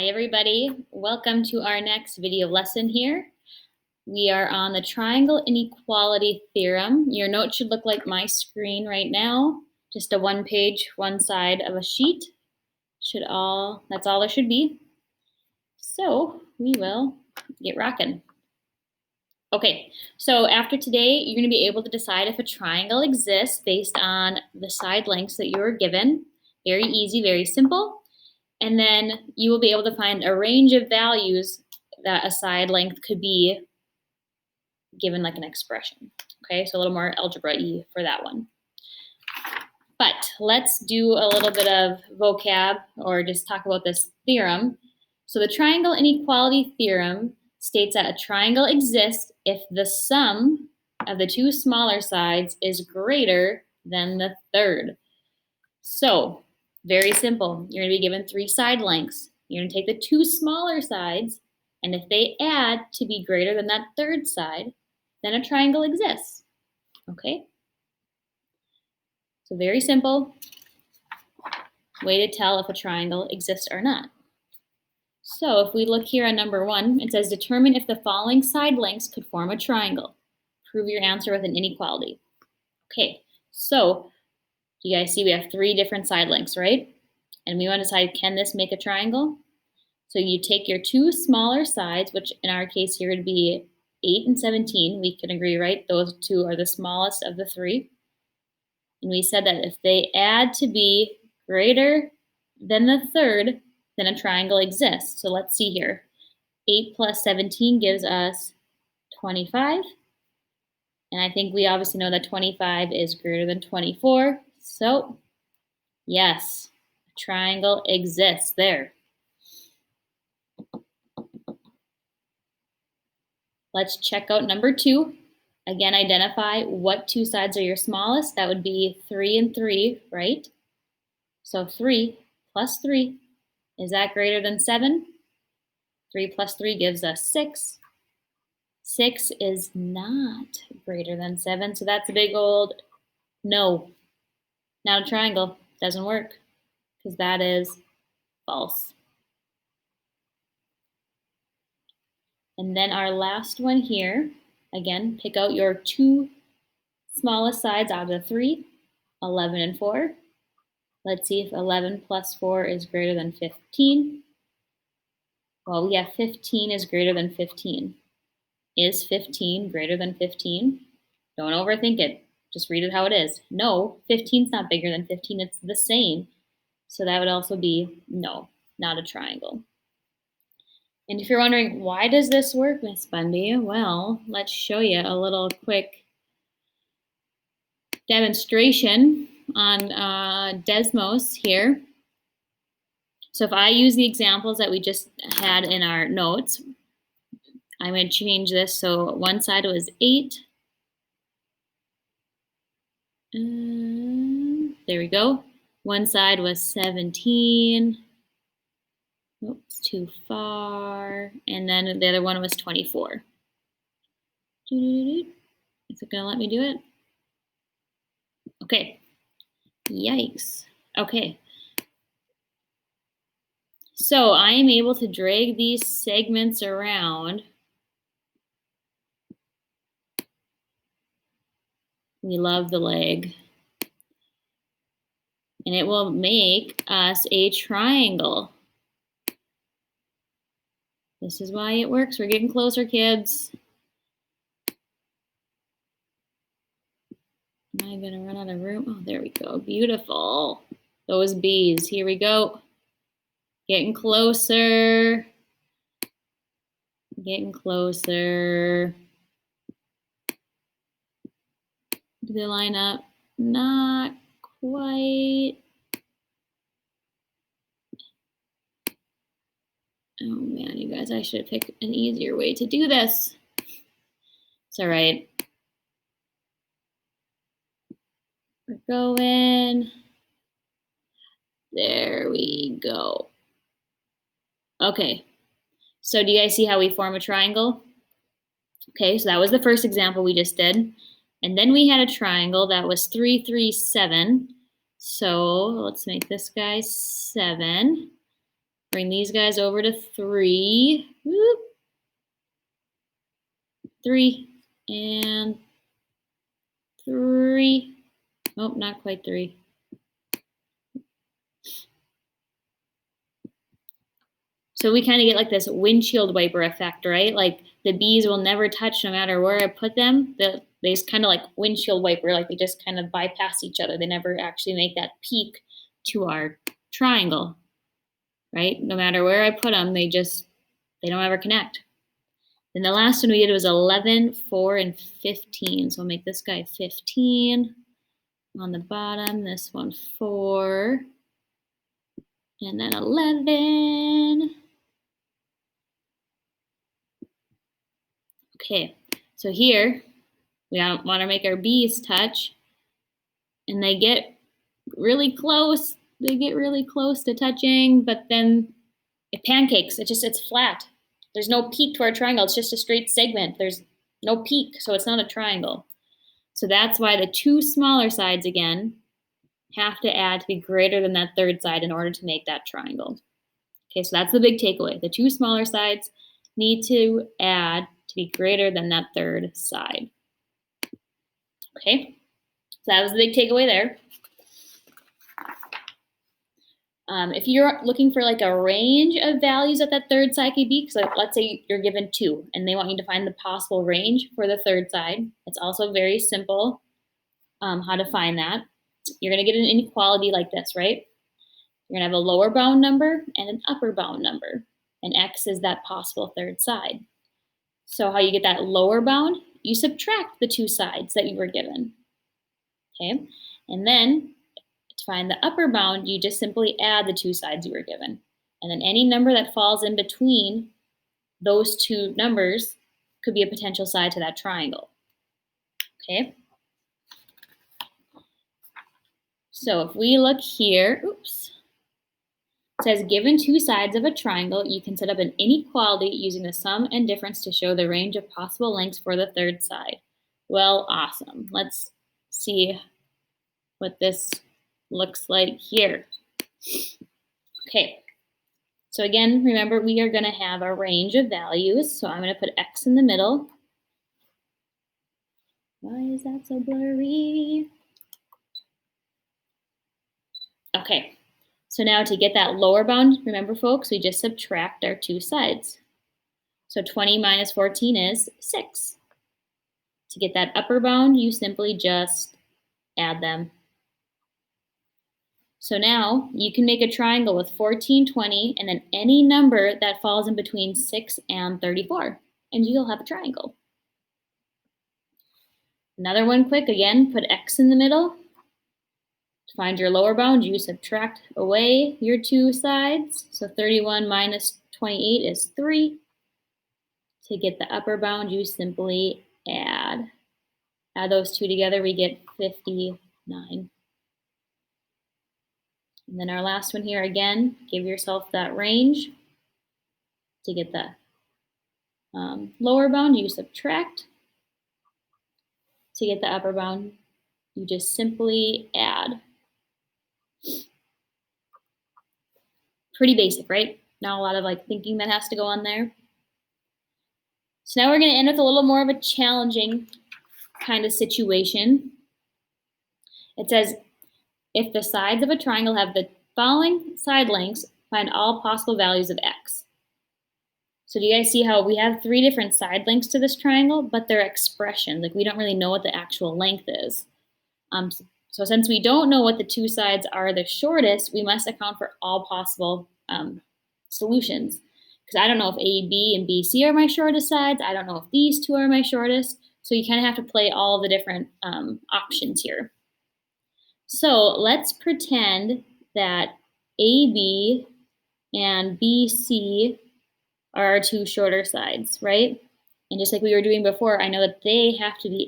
Hi everybody, welcome to our next video lesson here. We are on the triangle inequality theorem. Your note should look like my screen right now, just a one page, one side of a sheet. That's all there should be. So we will get rocking. Okay, so after today, you're going to be able to decide if a triangle exists based on the side lengths that you were given. Very easy, very simple. And then you will be able to find a range of values that a side length could be given like an expression. Okay, so a little more algebra-y for that one. But let's do a little bit of vocab or just talk about this theorem. So the triangle inequality theorem states that a triangle exists if the sum of the two smaller sides is greater than the third. So very simple. You're going to be given three side lengths. You're going to take the two smaller sides, and if they add to be greater than that third side, then a triangle exists. Okay? So very simple way to tell if a triangle exists or not. So if we look here on number 1, it says determine if the following side lengths could form a triangle. Prove your answer with an inequality. Okay, so you guys see we have three different side lengths, right? And we want to decide, can this make a triangle? So you take your two smaller sides, which in our case here would be 8 and 17. We can agree, right? Those two are the smallest of the three. And we said that if they add to be greater than the third, then a triangle exists. So let's see here. 8 plus 17 gives us 25. And I think we obviously know that 25 is greater than 24. So yes, a triangle exists there. Let's check out number 2. Again, identify what two sides are your smallest. That would be 3 and 3, right? So 3 plus 3, is that greater than 7? 3 plus 3 gives us 6. 6 is not greater than 7, so that's a big old no. Not a triangle, doesn't work, because that is false. And then our last one here, again, pick out your two smallest sides out of the three, 11 and 4. Let's see if 11 plus 4 is greater than 15. Well, yeah, 15 is greater than 15. Is 15 greater than 15? Don't overthink it. Just read it how it is. No, 15 is not bigger than 15. It's the same. So that would also be no, not a triangle. And if you're wondering, why does this work, Miss Bundy? Well, let's show you a little quick demonstration on Desmos here. So if I use the examples that we just had in our notes, I'm going to change this. So one side was 8. There we go. One side was 17. Oops, too far. And then the other one was 24. Is it going to let me do it? Okay. Yikes. Okay. So I am able to drag these segments around. We love the leg. And it will make us a triangle. This is why it works. We're getting closer, kids. Am I going to run out of room? Oh, there we go. Beautiful. Those bees. Here we go. Getting closer. Getting closer. Do they line up? Not quite. Oh man, you guys, I should have picked an easier way to do this. It's all right. We're going. There we go. Okay. So do you guys see how we form a triangle? Okay, so that was the first example we just did. And then we had a triangle that was 3, 3, 7. So let's make this guy 7. Bring these guys over to 3. Whoop. 3 and 3. Oh, not quite 3. So we kind of get like this windshield wiper effect, right? Like the bees will never touch no matter where I put them. They just kind of like windshield wiper, like they just kind of bypass each other. They never actually make that peak to our triangle, right? No matter where I put them, they don't ever connect. Then the last one we did was 11, 4, and 15. So I'll make this guy 15 on the bottom, this one 4, and then 11. Okay, so here we want to make our bees touch, and they get really close. They get really close to touching, but then it pancakes. It's flat. There's no peak to our triangle. It's just a straight segment. There's no peak, so it's not a triangle. So that's why the two smaller sides, again, have to add to be greater than that third side in order to make that triangle. Okay, so that's the big takeaway. The two smaller sides need to add to be greater than that third side. Okay, so that was the big takeaway there. If you're looking for like a range of values that third side could be, because let's say you're given 2 and they want you to find the possible range for the third side, it's also very simple how to find that. You're going to get an inequality like this, right? You're going to have a lower bound number and an upper bound number, and x is that possible third side. So how you get that lower bound, you subtract the 2 sides that you were given, okay? And then to find the upper bound, you just simply add the 2 sides you were given. And then any number that falls in between those 2 numbers could be a potential side to that triangle, okay? So if we look here, oops, it says given 2 sides of a triangle, you can set up an inequality using the sum and difference to show the range of possible lengths for the third side. Well, awesome. Let's see what this looks like here. Okay, so again, remember we are going to have a range of values. So I'm going to put x in the middle. Why is that so blurry? Okay, so now to get that lower bound, remember folks, we just subtract our 2 sides. So 20 minus 14 is 6. To get that upper bound, you simply just add them. So now you can make a triangle with 14, 20, and then any number that falls in between 6 and 34, and you'll have a triangle. Another one quick, again, put x in the middle. To find your lower bound, you subtract away your 2 sides. So 31 minus 28 is 3. To get the upper bound, you simply add. Add those 2 together, we get 59. And then our last one here, again, give yourself that range. To get the lower bound, you subtract. To get the upper bound, you just simply add. Pretty basic, right? Not a lot of like thinking that has to go on there. So now we're going to end with a little more of a challenging kind of situation. It says, if the sides of a triangle have the following side lengths, find all possible values of x. So do you guys see how we have 3 different side lengths to this triangle, but they're expressions. Like we don't really know what the actual length is. So since we don't know what the 2 sides are the shortest, we must account for all possible solutions. Because I don't know if A, B, and B, C are my shortest sides. I don't know if these 2 are my shortest. So you kind of have to play all the different options here. So let's pretend that AB and BC are our 2 shorter sides, right? And just like we were doing before, I know that they have to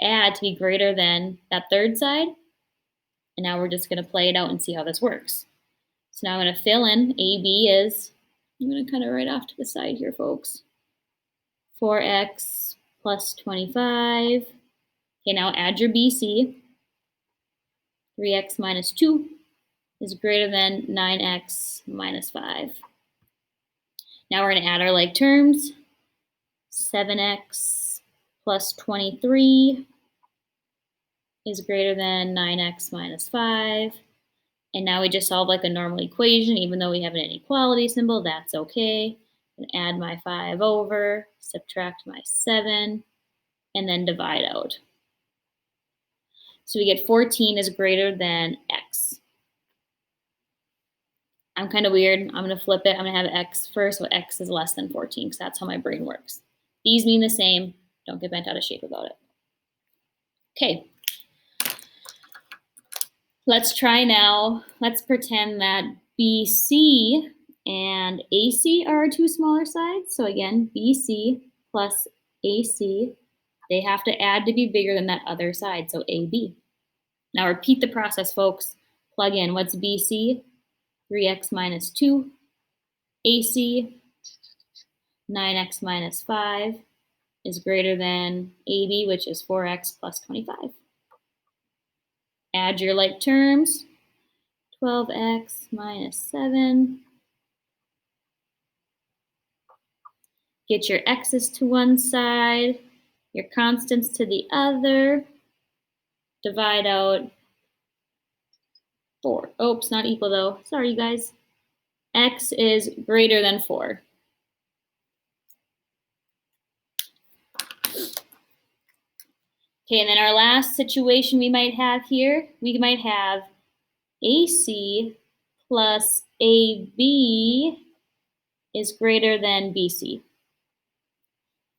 add to be greater than that third side. And now we're just going to play it out and see how this works. So now I'm going to fill in AB is, I'm going to kind of write off to the side here, folks. 4x plus 25. Okay, now add your BC. 3x minus 2 is greater than 9x minus 5. Now we're going to add our like terms. 7x plus 23 is greater than 9x minus 5. And now we just solve like a normal equation, even though we have an inequality symbol, that's okay. And add my 5 over, subtract my 7, and then divide out. So we get 14 is greater than x. I'm kind of weird. I'm going to flip it. I'm going to have x first, so x is less than 14, because that's how my brain works. These mean the same. Don't get bent out of shape about it. Okay. Let's try now. Let's pretend that BC and AC are our two smaller sides. So again, BC plus AC, they have to add to be bigger than that other side, so AB. Now repeat the process, folks. Plug in. What's BC? 3x minus 2. AC, 9x minus 5 is greater than AB, which is 4x plus 25. Add your like terms. 12x minus 7. Get your x's to one side, your constants to the other. Divide out 4. Oops, not equal though. Sorry, you guys. X is greater than 4. Okay, and then our last situation we might have here, we might have AC plus AB is greater than BC.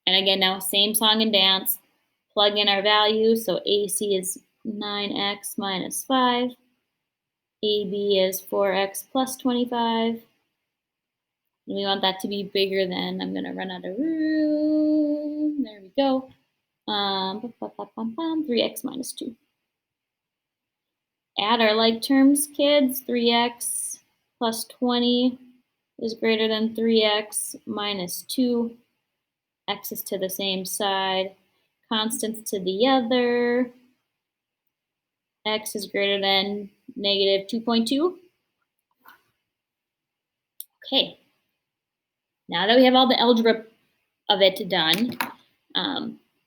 And again, now same song and dance. Plug in our values. So AC is 9x minus 5. AB is 4x plus 25. And we want that to be bigger than, I'm going to run out of room. There we go. 3x minus 2. Add our like terms, kids. 3x plus 20 is greater than 3x minus 2. X is to the same side. Constants to the other. X is greater than negative 2.2. Okay. Now that we have all the algebra of it done,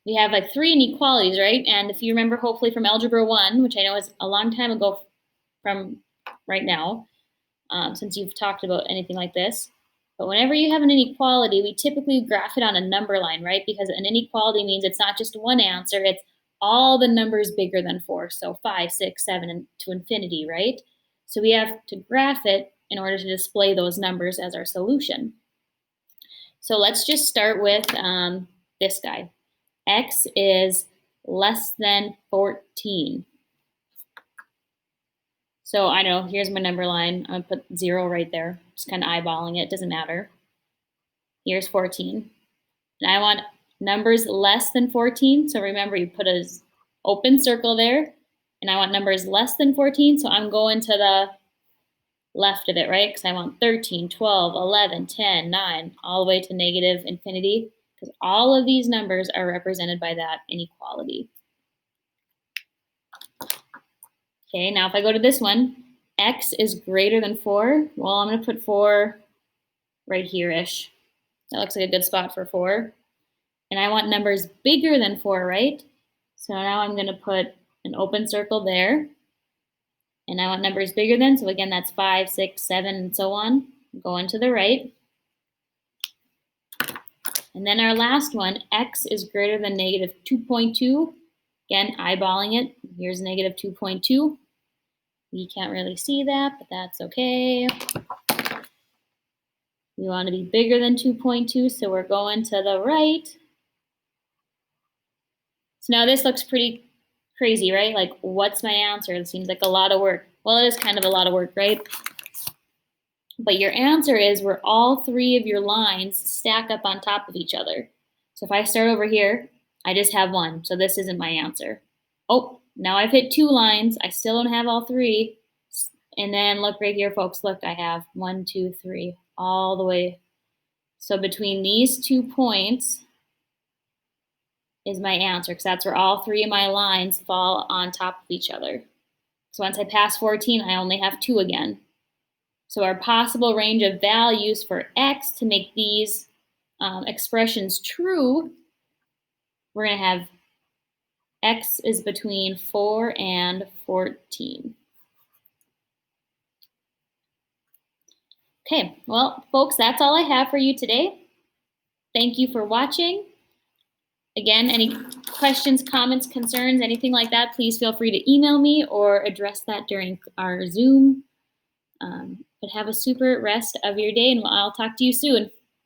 we have like 3 inequalities, right? And if you remember, hopefully from Algebra 1, which I know is a long time ago from right now, since you've talked about anything like this. But whenever you have an inequality, we typically graph it on a number line, right? Because an inequality means it's not just one answer, it's all the numbers bigger than 4. So 5, 6, 7, and to infinity, right? So we have to graph it in order to display those numbers as our solution. So let's just start with this guy. X is less than 14. So I know, here's my number line. I'm gonna put 0 right there. Just kind of eyeballing it, doesn't matter. Here's 14. And I want numbers less than 14. So remember, you put an open circle there. And I want numbers less than 14. So I'm going to the left of it, right? Because I want 13, 12, 11, 10, 9, all the way to negative infinity. Because all of these numbers are represented by that inequality. Okay, now if I go to this one, x is greater than 4. Well, I'm going to put 4 right here-ish. That looks like a good spot for 4. And I want numbers bigger than 4, right? So now I'm going to put an open circle there. And I want numbers bigger than, so again, that's 5, 6, 7, and so on. Going to the right. And then our last one, x is greater than negative 2.2. Again, eyeballing it. Here's negative 2.2. We can't really see that, but that's okay. We want to be bigger than 2.2, so we're going to the right. So now this looks pretty crazy, right? Like, what's my answer? It seems like a lot of work. Well, it is kind of a lot of work, right? But your answer is where all 3 of your lines stack up on top of each other. So if I start over here, I just have 1, so this isn't my answer. Oh, now I've hit 2 lines. I still don't have all 3. And then look right here, folks. Look, I have 1, 2, 3, all the way. So between these 2 points is my answer, because that's where all 3 of my lines fall on top of each other. So once I pass 14, I only have 2 again. So our possible range of values for x to make these expressions true, we're going to have x is between 4 and 14. Okay, well, folks, that's all I have for you today. Thank you for watching. Again, any questions, comments, concerns, anything like that, please feel free to email me or address that during our Zoom. But have a super rest of your day, and I'll talk to you soon.